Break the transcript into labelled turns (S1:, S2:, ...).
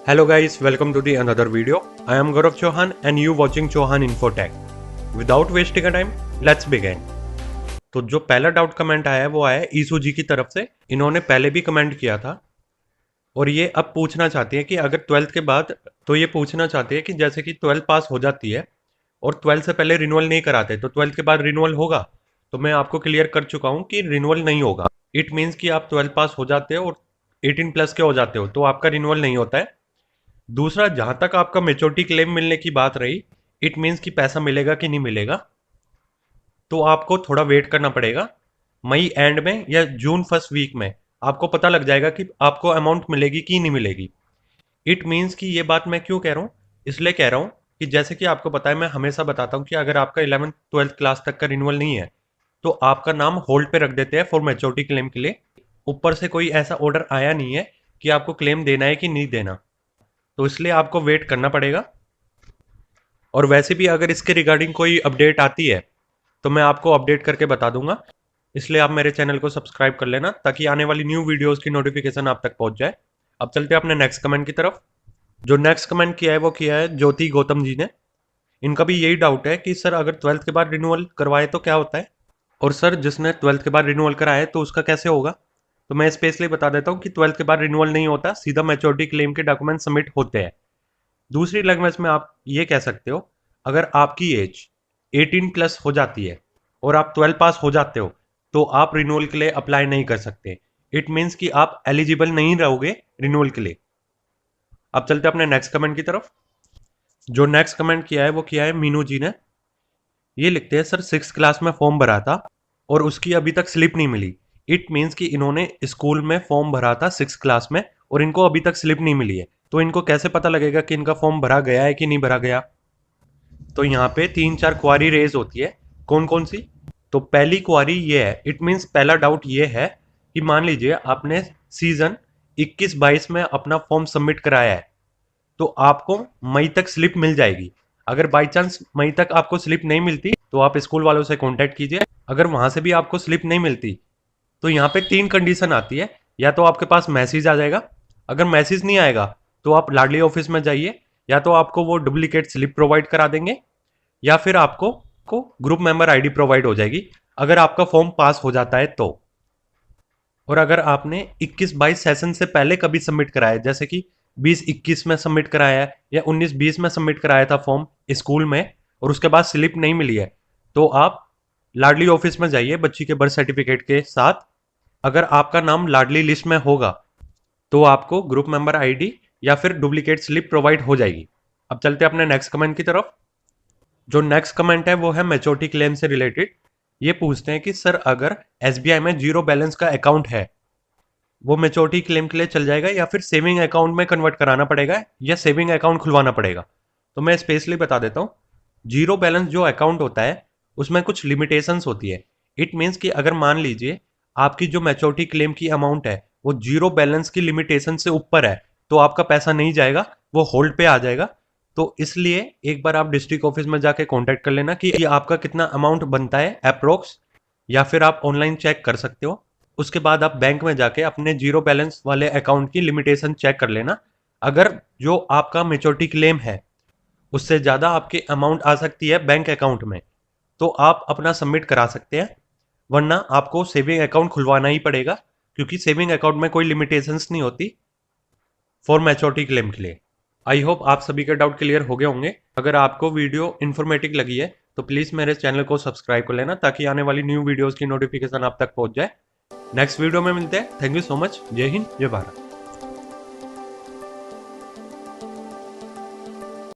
S1: Hello guys, welcome to the another video. I am Gaurav Chauhan and you watching Chauhan Infotech. Without wasting a time, let's begin. तो जो पहला doubt comment आया है वो आया है ईसू जी की तरफ से। इन्होंने पहले भी कमेंट किया था और ये अब पूछना चाहती है कि अगर 12th के बाद, तो ये पूछना चाहती है कि जैसे कि 12th पास हो जाती है और 12th से पहले रिन्यूअल नहीं कराते तो 12th के बाद रिन्यूअल होगा। तो मैं आपको क्लियर कर चुका हूँ कि रिन्यूअल नहीं होगा। इट मीन्स कि आप 12th पास हो जाते हो और 18 प्लस के हो जाते हो तो आपका रिन्यूअल नहीं होता है। दूसरा, जहां तक आपका मेच्योरिटी क्लेम मिलने की बात रही, इट मीन्स कि पैसा मिलेगा कि नहीं मिलेगा, तो आपको थोड़ा वेट करना पड़ेगा। मई एंड में या जून फर्स्ट वीक में आपको पता लग जाएगा कि आपको अमाउंट मिलेगी कि नहीं मिलेगी। इट मीन्स कि ये बात मैं क्यों कह रहा हूँ, इसलिए कह रहा हूँ कि जैसे कि आपको पता है, मैं हमेशा बताता हूँ कि अगर आपका 11th-12th क्लास तक का रिन्यूअल नहीं है तो आपका नाम होल्ड पे रख देते हैं फॉर मेच्योरिटी क्लेम के लिए। ऊपर से कोई ऐसा ऑर्डर आया नहीं है कि आपको क्लेम देना है कि नहीं देना, तो इसलिए आपको वेट करना पड़ेगा। और वैसे भी अगर इसके रिगार्डिंग कोई अपडेट आती है तो मैं आपको अपडेट करके बता दूंगा, इसलिए आप मेरे चैनल को सब्सक्राइब कर लेना ताकि आने वाली न्यू वीडियोस की नोटिफिकेशन आप तक पहुंच जाए। अब चलते हैं अपने नेक्स्ट कमेंट की तरफ। जो नेक्स्ट कमेंट किया है वो किया है ज्योति गौतम जी ने। इनका भी यही डाउट है कि सर अगर 12th के बाद रिन्यूअल करवाए तो क्या होता है, और सर जिसने 12th के बाद रिन्यूअल कराया है तो उसका कैसे होगा। तो मैं स्पेशली बता देता हूँ कि 12th के बाद रिन्यूअल नहीं होता, सीधा मैच्योरिटी क्लेम के डॉक्यूमेंट सबमिट होते हैं। दूसरी लैंग्वेज में आप ये कह सकते हो, अगर आपकी एज 18 प्लस हो जाती है और आप 12 पास हो जाते हो तो आप रिन्यूअल के लिए अप्लाई नहीं कर सकते। इट मीन्स कि आप एलिजिबल नहीं रहोगे रिन्यूअल के लिए। अब चलते अपने नेक्स्ट कमेंट की तरफ। जो नेक्स्ट कमेंट किया है वो किया है मीनू जी ने। ये लिखते हैं, सर 6th क्लास में फॉर्म भरा था और उसकी अभी तक स्लिप नहीं मिली। इट मीन्स कि इन्होंने स्कूल में फॉर्म भरा था 6th क्लास में और इनको अभी तक स्लिप नहीं मिली है, तो इनको कैसे पता लगेगा कि इनका फॉर्म भरा गया है कि नहीं भरा गया। तो यहाँ पे 3-4 क्वारी रेज होती है। कौन कौन सी? तो पहली क्वारी ये है, इट मीन्स पहला डाउट ये है कि मान लीजिए आपने सीजन 21-22 में अपना फॉर्म सबमिट कराया है तो आपको मई तक स्लिप मिल जाएगी। अगर बाई चांस मई तक आपको स्लिप नहीं मिलती तो आप स्कूल वालों से कांटेक्ट कीजिए। अगर वहां से भी आपको स्लिप नहीं मिलती तो यहाँ पे 3 कंडीशन आती है। या तो आपके पास मैसेज आ जाएगा, अगर मैसेज नहीं आएगा तो आप लाडली ऑफिस में जाइए, या तो आपको वो डुप्लीकेट स्लिप प्रोवाइड करा देंगे या फिर आपको ग्रुप मेंबर आईडी प्रोवाइड हो जाएगी अगर आपका फॉर्म पास हो जाता है तो। और अगर आपने 21-22 सेशन से पहले कभी सबमिट कराया, जैसे कि 20-21 में सबमिट कराया है या 19-20 में सबमिट कराया था फॉर्म स्कूल में और उसके बाद स्लिप नहीं मिली है, तो आप लाडली ऑफिस में जाइए बच्ची के बर्थ सर्टिफिकेट के साथ। अगर आपका नाम लाडली लिस्ट में होगा तो आपको ग्रुप मेंबर आईडी या फिर डुप्लीकेट स्लिप प्रोवाइड हो जाएगी। अब चलते हैं अपने नेक्स्ट कमेंट की तरफ। जो नेक्स्ट कमेंट है वो है मैच्योरिटी क्लेम से रिलेटेड। ये पूछते हैं कि सर अगर एसबीआई में जीरो बैलेंस का अकाउंट है, वो मैच्योरिटी क्लेम के लिए चल जाएगा या फिर सेविंग अकाउंट में कन्वर्ट कराना पड़ेगा या सेविंग अकाउंट खुलवाना पड़ेगा। तो मैं स्पेशली बता देता हूँ, जीरो बैलेंस जो अकाउंट होता है उसमें कुछ लिमिटेशंस होती है। इट मीन्स कि अगर मान लीजिए आपकी जो मैच्योरिटी क्लेम की अमाउंट है वो जीरो बैलेंस की लिमिटेशन से ऊपर है तो आपका पैसा नहीं जाएगा, वो होल्ड पे आ जाएगा। तो इसलिए एक बार आप डिस्ट्रिक्ट ऑफिस में जाके कांटेक्ट कर लेना कि ये आपका कितना अमाउंट बनता है अप्रोक्स, या फिर आप ऑनलाइन चेक कर सकते हो। उसके बाद आप बैंक में जाके अपने जीरो बैलेंस वाले अकाउंट की लिमिटेशन चेक कर लेना। अगर जो आपका मैच्योरिटी क्लेम है उससे ज़्यादा आपकी अमाउंट आ सकती है बैंक अकाउंट में तो आप अपना सबमिट करा सकते हैं, वरना आपको सेविंग अकाउंट खुलवाना ही पड़ेगा क्योंकि सेविंग अकाउंट में कोई लिमिटेशंस नहीं होती फॉर मैच्योरिटी क्लेम के लिए। आई होप आप सभी के डाउट क्लियर हो गए होंगे। अगर आपको वीडियो इन्फॉर्मेटिव लगी है तो प्लीज़ मेरे चैनल को सब्सक्राइब कर लेना ताकि आने वाली न्यू वीडियोज़ की नोटिफिकेशन आप तक पहुंच जाए। नेक्स्ट वीडियो में मिलते हैं। Thank you so much. जय हिंद, जय भारत।